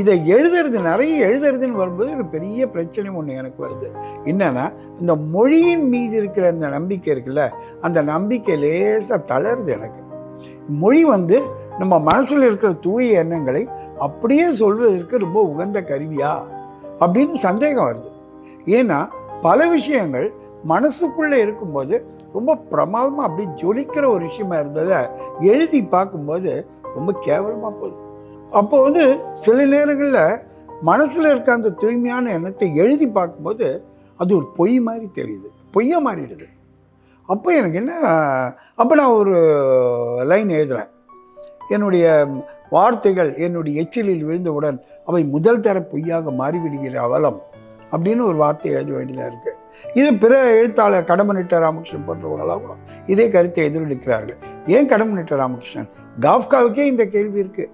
இதை எழுதுறது நிறைய எழுதுறதுன்னு வரும்போது ஒரு பெரிய பிரச்சனை ஒன்று எனக்கு வருது. என்னன்னா, இந்த மொழியின் மீது இருக்கிற அந்த நம்பிக்கை இருக்குல்ல, அந்த நம்பிக்கை லேசாக தளருது எனக்கு. மொழி வந்து நம்ம மனசில் இருக்கிற தூய எண்ணங்களை அப்படியே சொல்வதற்கு ரொம்ப உகந்த கருவியா அப்படின்னு சந்தேகம் வருது. ஏன்னா பல விஷயங்கள் மனசுக்குள்ளே இருக்கும்போது ரொம்ப பிரமாதமாக அப்படி ஜொலிக்கிற ஒரு விஷயமா இருந்ததை எழுதி பார்க்கும்போது ரொம்ப கேவலமாக போகுது. அப்போ வந்து சில நேரங்களில் மனசில் இருக்க அந்த தூய்மையான எண்ணத்தை எழுதி பார்க்கும்போது அது ஒரு பொய் மாதிரி தெரியுது, பொய்யா மாறிடுது. அப்போ எனக்கு என்ன, அப்போ நான் ஒரு லைன் எழுதுகிறேன். என்னுடைய வார்த்தைகள் என்னுடைய எச்சிலில் விழுந்தவுடன் அவை முதல் தர பொய்யாக மாறிவிடுகிற அவலம் அப்படின்னு ஒரு வார்த்தை எழுத வேண்டியதாக இருக்குது. இது பிற எழுத்தாளர் கடம்பனிட்ட ராமகிருஷ்ணன் போன்றவர்களாக கூட இதே கருத்தை எதிரொலிக்கிறார்கள். ஏன் கடம்பனிட்ட ராமகிருஷ்ணன்? காஃப்காவுக்கே இந்த கேள்வி இருக்குது.